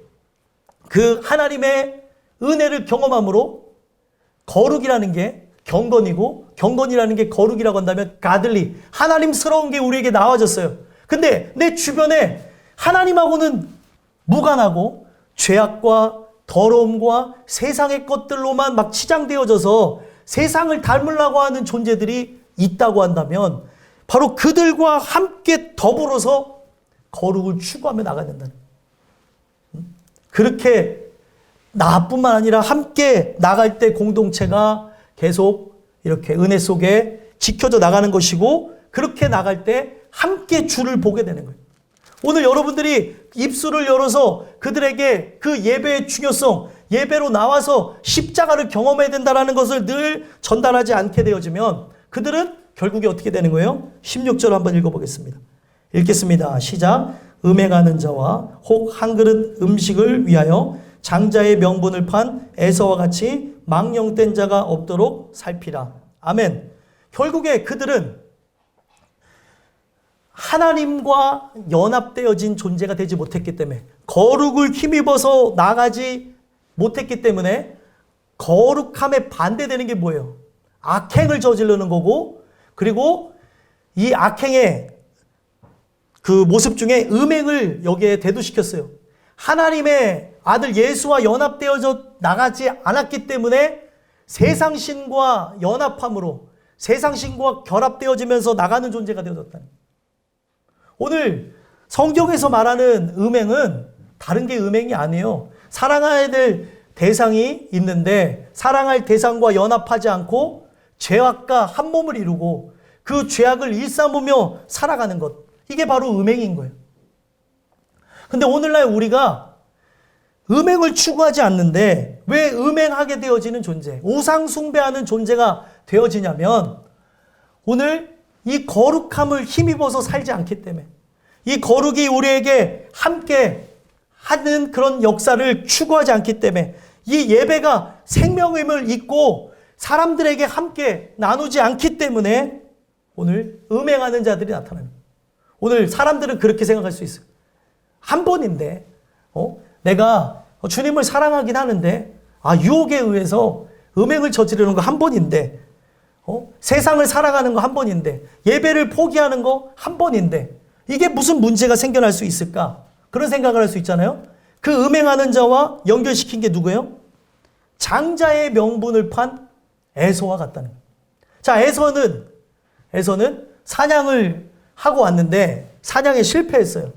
그 하나님의 은혜를 경험함으로 거룩이라는 게 경건이고 경건이라는 게 거룩이라고 한다면 가들리, 하나님스러운 게 우리에게 나와졌어요. 근데 내 주변에 하나님하고는 무관하고 죄악과 더러움과 세상의 것들로만 막 치장되어져서 세상을 닮으려고 하는 존재들이 있다고 한다면 바로 그들과 함께 더불어서 거룩을 추구하며 나가야 된다는 거예요. 그렇게 나뿐만 아니라 함께 나갈 때 공동체가 계속 이렇게 은혜 속에 지켜져 나가는 것이고, 그렇게 나갈 때 함께 주를 보게 되는 거예요. 오늘 여러분들이 입술을 열어서 그들에게 그 예배의 중요성, 예배로 나와서 십자가를 경험해야 된다는 것을 늘 전달하지 않게 되어지면 그들은 결국에 어떻게 되는 거예요? 16절 한번 읽어보겠습니다. 읽겠습니다. 시작. 음행하는 자와 혹 한 그릇 음식을 위하여 장자의 명분을 판 에서와 같이 망령된 자가 없도록 살피라. 아멘. 결국에 그들은 하나님과 연합되어진 존재가 되지 못했기 때문에, 거룩을 힘입어서 나가지 못했기 때문에 거룩함에 반대되는 게 뭐예요? 악행을 저지르는 거고, 그리고 이 악행의 그 모습 중에 음행을 여기에 대두시켰어요. 하나님의 아들 예수와 연합되어져 나가지 않았기 때문에 세상신과 연합함으로 세상신과 결합되어지면서 나가는 존재가 되어졌다는 거예요. 오늘 성경에서 말하는 음행은 다른 게 음행이 아니에요. 사랑해야 될 대상이 있는데 사랑할 대상과 연합하지 않고 죄악과 한 몸을 이루고 그 죄악을 일삼으며 살아가는 것, 이게 바로 음행인 거예요. 근데 오늘날 우리가 음행을 추구하지 않는데 왜 음행하게 되어지는 존재, 우상 숭배하는 존재가 되어지냐면 오늘 이 거룩함을 힘입어서 살지 않기 때문에, 이 거룩이 우리에게 함께 하는 그런 역사를 추구하지 않기 때문에, 이 예배가 생명임을 잊고 사람들에게 함께 나누지 않기 때문에 오늘 음행하는 자들이 나타납니다. 오늘 사람들은 그렇게 생각할 수 있어요. 한 번인데 내가 주님을 사랑하긴 하는데 유혹에 의해서 음행을 저지르는 거 한 번인데, 세상을 살아가는 거 한 번인데, 예배를 포기하는 거 한 번인데 이게 무슨 문제가 생겨날 수 있을까? 그런 생각을 할 수 있잖아요. 그 음행하는 자와 연결시킨 게 누구예요? 장자의 명분을 판 에서와 같다는 거예요. 자, 에서는 사냥을 하고 왔는데 사냥에 실패했어요.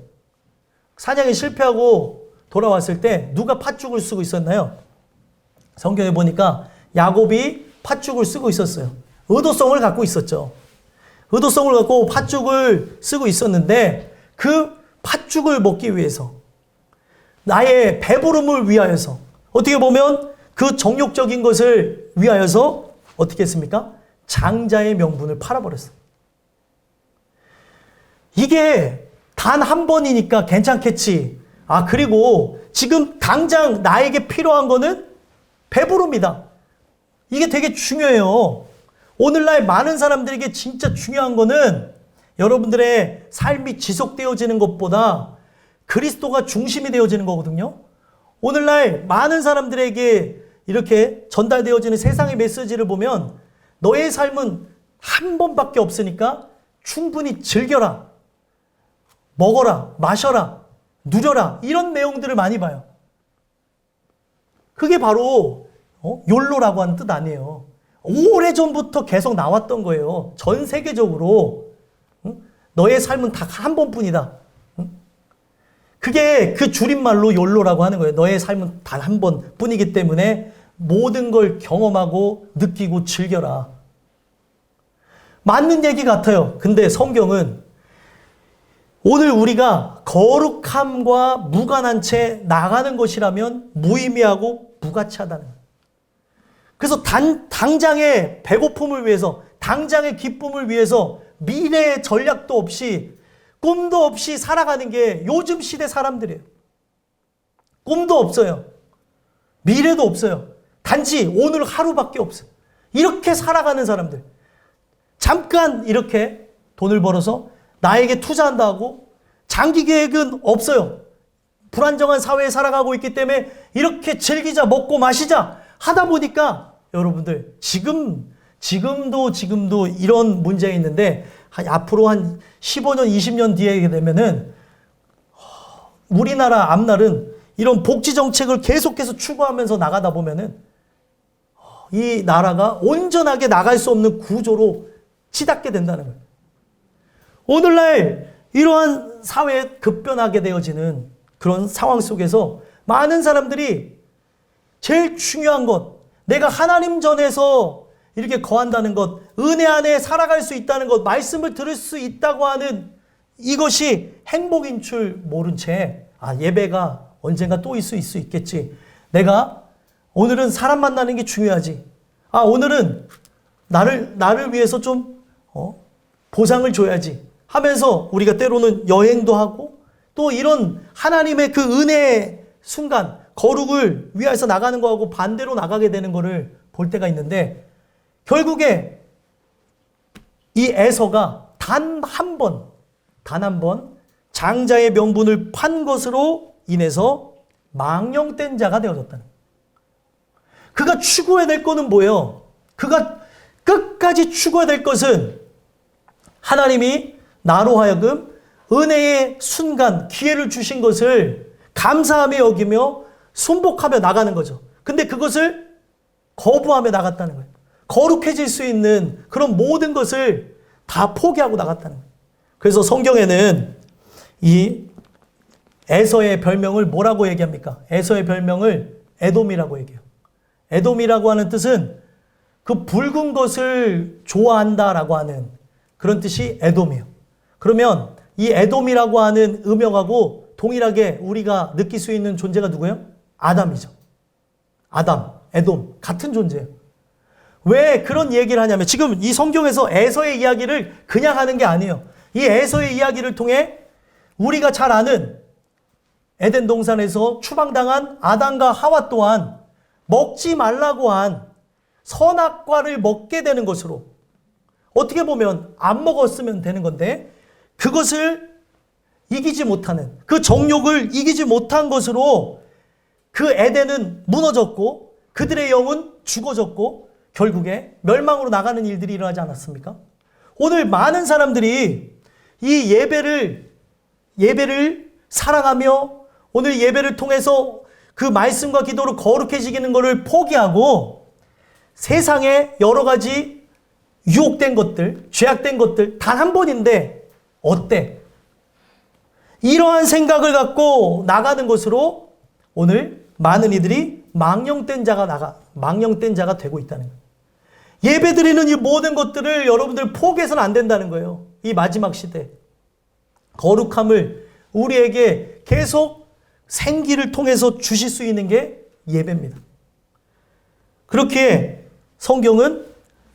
사냥에 실패하고 돌아왔을 때 누가 팥죽을 쓰고 있었나요? 성경에 보니까 야곱이 팥죽을 쓰고 있었어요. 의도성을 갖고 있었죠. 의도성을 갖고 팥죽을 쓰고 있었는데 그 팥죽을 먹기 위해서, 나의 배부름을 위하여서, 어떻게 보면 그 정욕적인 것을 위하여서 어떻게 했습니까? 장자의 명분을 팔아버렸어요. 이게 단 한 번이니까 괜찮겠지. 그리고 지금 당장 나에게 필요한 거는 배부름이다. 이게 되게 중요해요. 오늘날 많은 사람들에게 진짜 중요한 거는 여러분들의 삶이 지속되어지는 것보다 그리스도가 중심이 되어지는 거거든요. 오늘날 많은 사람들에게 이렇게 전달되어지는 세상의 메시지를 보면 너의 삶은 한 번밖에 없으니까 충분히 즐겨라, 먹어라, 마셔라, 누려라, 이런 내용들을 많이 봐요. 그게 바로 욜로라고 하는 뜻 아니에요. 오래전부터 계속 나왔던 거예요. 전 세계적으로. 너의 삶은 딱 한 번뿐이다. 그게 그 줄임말로 욜로라고 하는 거예요. 너의 삶은 단 한 번뿐이기 때문에 모든 걸 경험하고 느끼고 즐겨라. 맞는 얘기 같아요. 근데 성경은 오늘 우리가 거룩함과 무관한 채 나가는 것이라면 무의미하고 무가치하다는 거예요. 그래서 당장의 배고픔을 위해서, 당장의 기쁨을 위해서 미래의 전략도 없이, 꿈도 없이 살아가는 게 요즘 시대 사람들이에요. 꿈도 없어요. 미래도 없어요. 단지 오늘 하루밖에 없어요. 이렇게 살아가는 사람들. 잠깐 이렇게 돈을 벌어서 나에게 투자한다고 장기 계획은 없어요. 불안정한 사회에 살아가고 있기 때문에 이렇게 즐기자, 먹고 마시자 하다 보니까 여러분들 지금도 이런 문제가 있는데 앞으로 한 15년, 20년 뒤에 되면은 우리나라 앞날은 이런 복지 정책을 계속해서 추구하면서 나가다 보면은 이 나라가 온전하게 나갈 수 없는 구조로 치닫게 된다는 거예요. 오늘날 이러한 사회에 급변하게 되어지는 그런 상황 속에서 많은 사람들이 제일 중요한 것, 내가 하나님 전에서 이렇게 거한다는 것, 은혜 안에 살아갈 수 있다는 것, 말씀을 들을 수 있다고 하는 이것이 행복인 줄 모른 채 예배가 언젠가 또 있을 수 있겠지. 내가 오늘은 사람 만나는 게 중요하지. 오늘은 나를 위해서 좀 보상을 줘야지 하면서 우리가 때로는 여행도 하고 또 이런 하나님의 그 은혜의 순간 거룩을 위해서 나가는 거하고 반대로 나가게 되는 거를 볼 때가 있는데 결국에 이 에서가 단 한 번 장자의 명분을 판 것으로 인해서 망령된 자가 되어졌다는 거예요. 그가 추구해야 될 것은 뭐예요? 그가 끝까지 추구해야 될 것은 하나님이 나로 하여금 은혜의 순간, 기회를 주신 것을 감사하며 여기며 순복하며 나가는 거죠. 근데 그것을 거부하며 나갔다는 거예요. 거룩해질 수 있는 그런 모든 것을 다 포기하고 나갔다는 거예요. 그래서 성경에는 이 에서의 별명을 뭐라고 얘기합니까? 에서의 별명을 에돔이라고 얘기해요. 에돔이라고 하는 뜻은 그 붉은 것을 좋아한다라고 하는 그런 뜻이 에돔이에요. 그러면 이 에돔이라고 하는 음역하고 동일하게 우리가 느낄 수 있는 존재가 누구예요? 아담이죠. 아담, 에돔 같은 존재예요. 왜 그런 얘기를 하냐면 지금 이 성경에서 에서의 이야기를 그냥 하는 게 아니에요. 이 에서의 이야기를 통해 우리가 잘 아는 에덴 동산에서 추방당한 아담과 하와 또한 먹지 말라고 한 선악과를 먹게 되는 것으로 어떻게 보면 안 먹었으면 되는 건데 그것을 이기지 못하는 그 정욕을 이기지 못한 것으로 그 에덴은 무너졌고 그들의 영은 죽어졌고 결국에 멸망으로 나가는 일들이 일어나지 않았습니까? 오늘 많은 사람들이 이 예배를 사랑하며 오늘 예배를 통해서 그 말씀과 기도로 거룩해지는 것을 포기하고 세상에 여러 가지 유혹된 것들, 죄악된 것들 단 한 번인데 어때? 이러한 생각을 갖고 나가는 것으로 오늘 많은 이들이 망령된 자가 되고 있다는 거예요. 예배 드리는 이 모든 것들을 여러분들 포기해서는 안 된다는 거예요. 이 마지막 시대. 거룩함을 우리에게 계속 생기를 통해서 주실 수 있는 게 예배입니다. 그렇게 성경은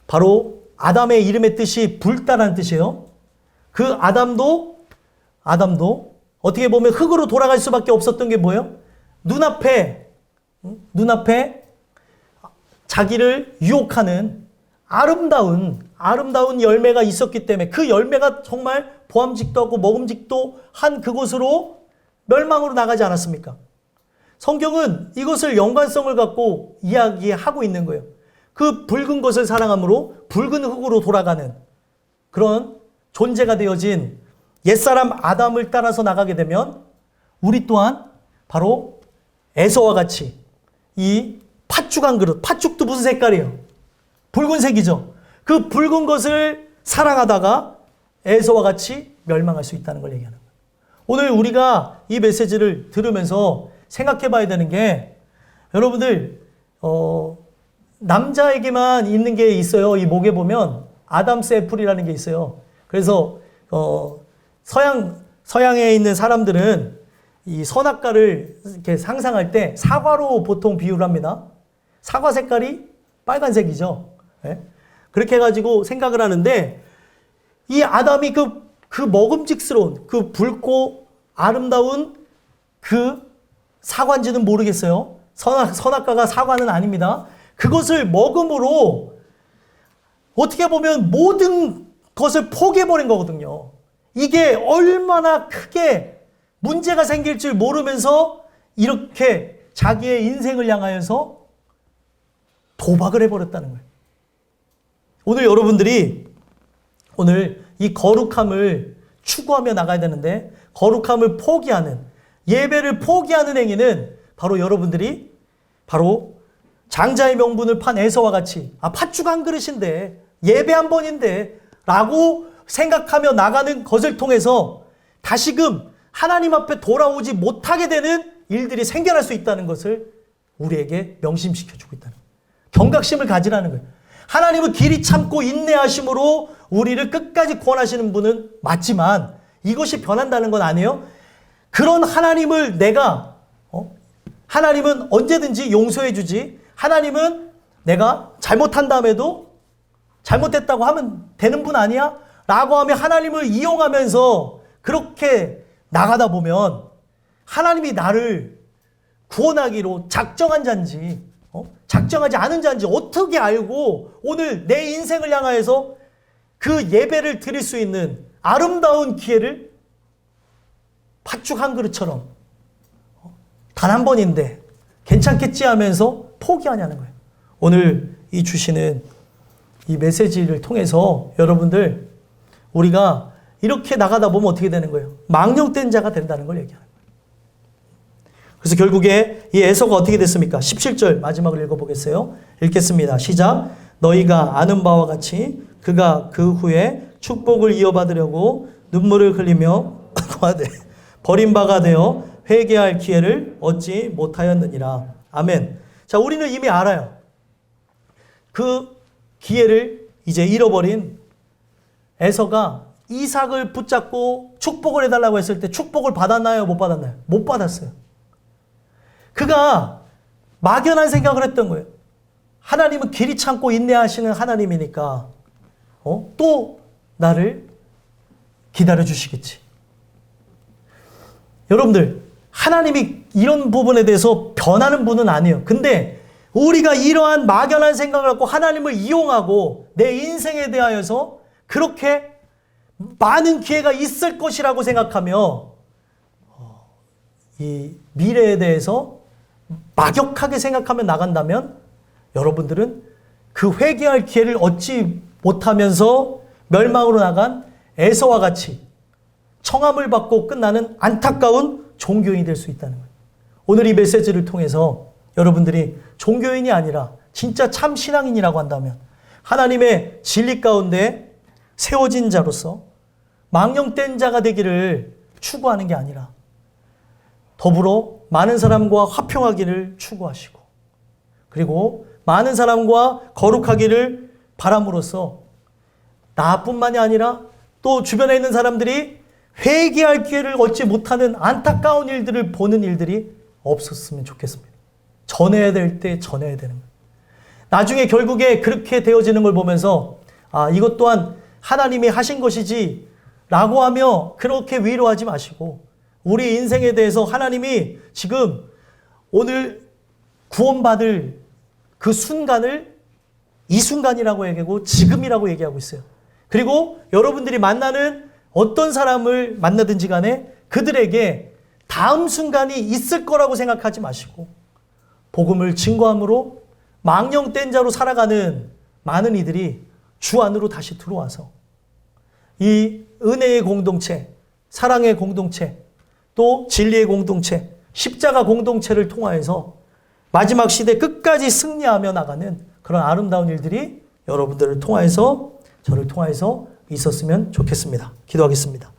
바로 아담의 이름의 뜻이 불다라는 뜻이에요. 그 아담도 어떻게 보면 흙으로 돌아갈 수밖에 없었던 게 뭐예요? 눈앞에 자기를 유혹하는 아름다운 열매가 있었기 때문에 그 열매가 정말 보암직도 하고 먹음직도 한 그곳으로 멸망으로 나가지 않았습니까? 성경은 이것을 연관성을 갖고 이야기하고 있는 거예요. 그 붉은 것을 사랑함으로 붉은 흙으로 돌아가는 그런 존재가 되어진 옛사람 아담을 따라서 나가게 되면 우리 또한 바로 에서와 같이 이 팥죽한 그릇, 팥죽도 무슨 색깔이에요? 붉은색이죠. 그 붉은 것을 사랑하다가 에서와 같이 멸망할 수 있다는 걸 얘기하는 거예요. 오늘 우리가 이 메시지를 들으면서 생각해 봐야 되는 게 여러분들 남자에게만 있는 게 있어요. 이 목에 보면 아담스 애플이라는 게 있어요. 그래서 서양에 있는 사람들은 이 선악과를 이렇게 상상할 때 사과로 보통 비유를 합니다. 사과 색깔이 빨간색이죠. 예? 그렇게 해가지고 생각을 하는데 이 아담이 그 먹음직스러운 그 붉고 아름다운 그 사과인지는 모르겠어요. 선악과가 사과는 아닙니다. 그것을 먹음으로 어떻게 보면 모든 것을 포기해버린 거거든요. 이게 얼마나 크게 문제가 생길 줄 모르면서 이렇게 자기의 인생을 향하여서 도박을 해버렸다는 거예요. 오늘 여러분들이 오늘 이 거룩함을 추구하며 나가야 되는데 거룩함을 포기하는 예배를 포기하는 행위는 바로 여러분들이 바로 장자의 명분을 판 에서와 같이 팥죽 한 그릇인데 예배 한 번인데 라고 생각하며 나가는 것을 통해서 다시금 하나님 앞에 돌아오지 못하게 되는 일들이 생겨날 수 있다는 것을 우리에게 명심시켜주고 있다는 거예요. 경각심을 가지라는 거예요. 하나님은 길이 참고 인내하심으로 우리를 끝까지 구원하시는 분은 맞지만 이것이 변한다는 건 아니에요. 그런 하나님을 하나님은 언제든지 용서해 주지. 하나님은 내가 잘못한 다음에도 잘못됐다고 하면 되는 분 아니야? 라고 하며 하나님을 이용하면서 그렇게 나가다 보면 하나님이 나를 구원하기로 작정한 자인지 작정하지 않은 자인지 어떻게 알고 오늘 내 인생을 향하여서 그 예배를 드릴 수 있는 아름다운 기회를 팥죽 한 그릇처럼 단 한 번인데 괜찮겠지 하면서 포기하냐는 거예요. 오늘 이 주시는 이 메시지를 통해서 여러분들 우리가 이렇게 나가다 보면 어떻게 되는 거예요? 망령된 자가 된다는 걸 얘기하는 거예요. 그래서 결국에 이 에서가 어떻게 됐습니까? 17절 마지막을 읽어보겠어요. 읽겠습니다. 시작. 너희가 아는 바와 같이 그가 그 후에 축복을 이어받으려고 눈물을 흘리며 버림바가 되어 회개할 기회를 얻지 못하였느니라. 아멘. 자, 우리는 이미 알아요. 그 기회를 이제 잃어버린 에서가 이삭을 붙잡고 축복을 해달라고 했을 때 축복을 받았나요? 못 받았나요? 못 받았어요. 그가 막연한 생각을 했던 거예요. 하나님은 길이 참고 인내하시는 하나님이니까 또 나를 기다려주시겠지. 여러분들 하나님이 이런 부분에 대해서 변하는 분은 아니에요. 근데 우리가 이러한 막연한 생각을 갖고 하나님을 이용하고 내 인생에 대하여서 그렇게 많은 기회가 있을 것이라고 생각하며 이 미래에 대해서 막역하게 생각하며 나간다면 여러분들은 그 회개할 기회를 얻지 못하면서 멸망으로 나간 에서와 같이 청함을 받고 끝나는 안타까운 종교인이 될 수 있다는 거예요. 오늘 이 메시지를 통해서 여러분들이 종교인이 아니라 진짜 참 신앙인이라고 한다면 하나님의 진리 가운데 세워진 자로서 망령된 자가 되기를 추구하는 게 아니라 더불어 많은 사람과 화평하기를 추구하시고 그리고 많은 사람과 거룩하기를 바람으로써 나뿐만이 아니라 또 주변에 있는 사람들이 회개할 기회를 얻지 못하는 안타까운 일들을 보는 일들이 없었으면 좋겠습니다. 전해야 될 때 전해야 되는 거예요. 나중에 결국에 그렇게 되어지는 걸 보면서 이것 또한 하나님이 하신 것이지 라고 하며 그렇게 위로하지 마시고 우리 인생에 대해서 하나님이 지금 오늘 구원받을 그 순간을 이 순간이라고 얘기하고 지금이라고 얘기하고 있어요. 그리고 여러분들이 만나는 어떤 사람을 만나든지 간에 그들에게 다음 순간이 있을 거라고 생각하지 마시고 복음을 증거함으로 망령된 자로 살아가는 많은 이들이 주 안으로 다시 들어와서 이 은혜의 공동체, 사랑의 공동체, 또 진리의 공동체, 십자가 공동체를 통하여서 마지막 시대 끝까지 승리하며 나가는 그런 아름다운 일들이 여러분들을 통하여서 저를 통하여서 있었으면 좋겠습니다. 기도하겠습니다.